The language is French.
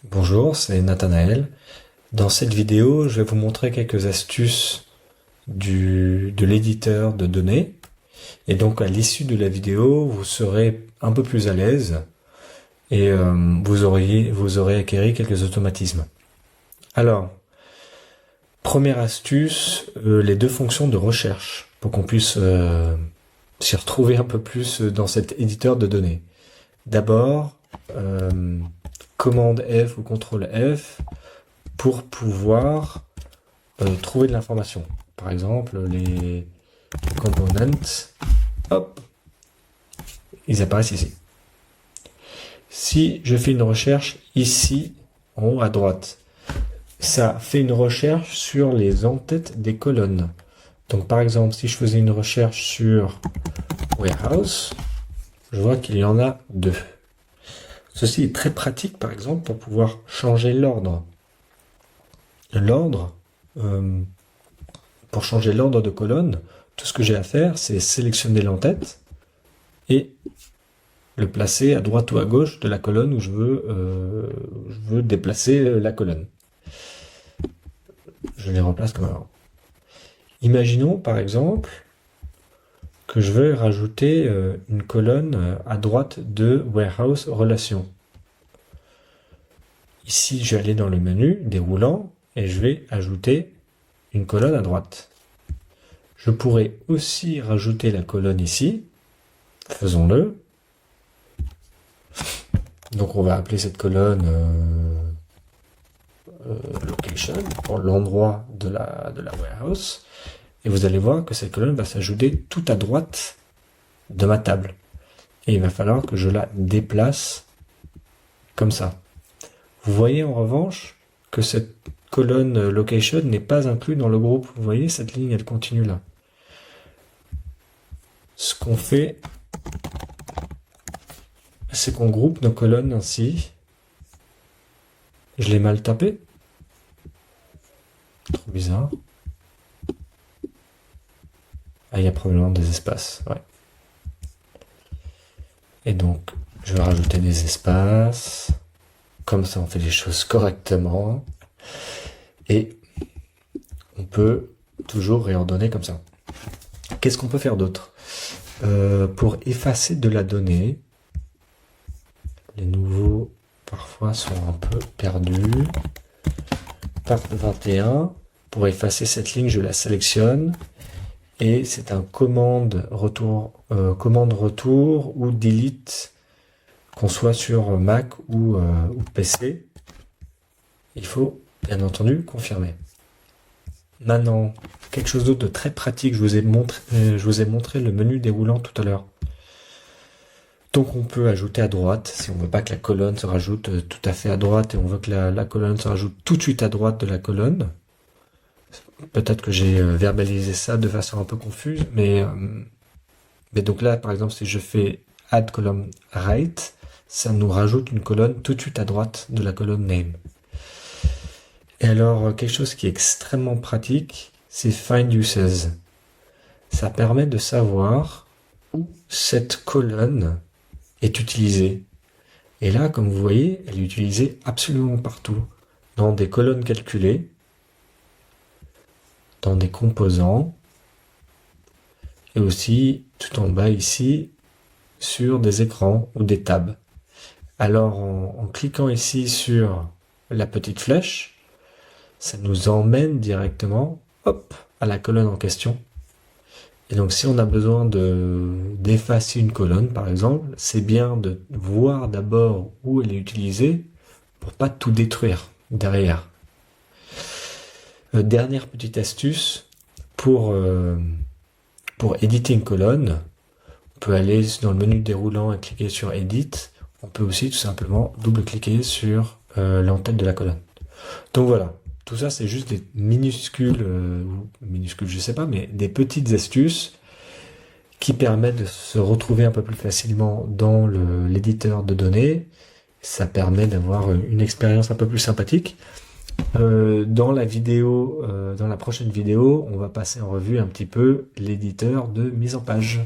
Bonjour, c'est Nathanaël. Dans cette vidéo, je vais vous montrer quelques astuces de l'éditeur de données. Et donc, à l'issue de la vidéo, vous serez un peu plus à l'aise et vous aurez acquéri quelques automatismes. Alors, première astuce, les deux fonctions de recherche pour qu'on puisse s'y retrouver un peu plus dans cet éditeur de données. D'abord, commande F ou contrôle F pour pouvoir trouver de l'information. Par exemple, les components, hop, ils apparaissent ici. Si je fais une recherche ici, en haut à droite, ça fait une recherche sur les en-têtes des colonnes. Donc par exemple, si je faisais une recherche sur warehouse, je vois qu'il y en a deux. Ceci est très pratique, par exemple, pour pouvoir changer l'ordre. Pour changer l'ordre de colonne, tout ce que j'ai à faire, c'est sélectionner l'en-tête et le placer à droite ou à gauche de la colonne où je veux déplacer la colonne. Je les remplace comme avant. Imaginons, par exemple, que je veux rajouter une colonne à droite de Warehouse Relations. Ici, je vais aller dans le menu déroulant et je vais ajouter une colonne à droite. Je pourrais aussi rajouter la colonne ici. Faisons-le. Donc on va appeler cette colonne location pour l'endroit de la warehouse. Et vous allez voir que cette colonne va s'ajouter tout à droite de ma table. Et il va falloir que je la déplace comme ça. Vous voyez en revanche que cette colonne location n'est pas inclue dans le groupe. Vous voyez, cette ligne, elle continue là. Ce qu'on fait, c'est qu'on groupe nos colonnes ainsi. Je l'ai mal tapé. Trop bizarre. Ah, il y a probablement des espaces, ouais. Et donc, je vais rajouter des espaces. Comme ça, on fait les choses correctement. Et on peut toujours réordonner comme ça. Qu'est-ce qu'on peut faire d'autre ? Pour effacer de la donnée, les nouveaux parfois sont un peu perdus. Part 21, pour effacer cette ligne, je la sélectionne. Et c'est un commande retour ou delete, qu'on soit sur Mac ou PC. Il faut bien entendu confirmer. Maintenant, quelque chose d'autre de très pratique, je vous ai montré le menu déroulant tout à l'heure. Donc on peut ajouter à droite, si on veut pas que la colonne se rajoute tout à fait à droite et on veut que la colonne se rajoute tout de suite à droite de la colonne. Peut-être que j'ai verbalisé ça de façon un peu confuse, mais donc là, par exemple, si je fais add column right, ça nous rajoute une colonne tout de suite à droite de la colonne name. Et alors, quelque chose qui est extrêmement pratique, c'est find uses. Ça permet de savoir où cette colonne est utilisée. Et là, comme vous voyez, elle est utilisée absolument partout. Dans des colonnes calculées, dans des composants, et aussi tout en bas ici, sur des écrans ou des tabs. Alors, en cliquant ici sur la petite flèche, ça nous emmène directement, hop, à la colonne en question. Et donc, si on a besoin d'effacer une colonne, par exemple, c'est bien de voir d'abord où elle est utilisée pour pas tout détruire derrière. Dernière petite astuce pour éditer une colonne, on peut aller dans le menu déroulant et cliquer sur Edit. On peut aussi tout simplement double-cliquer sur l'entête de la colonne. Donc voilà, tout ça c'est juste des minuscules, je sais pas, mais des petites astuces qui permettent de se retrouver un peu plus facilement dans l'éditeur de données. Ça permet d'avoir une expérience un peu plus sympathique. Dans la prochaine vidéo, on va passer en revue un petit peu l'éditeur de mise en page.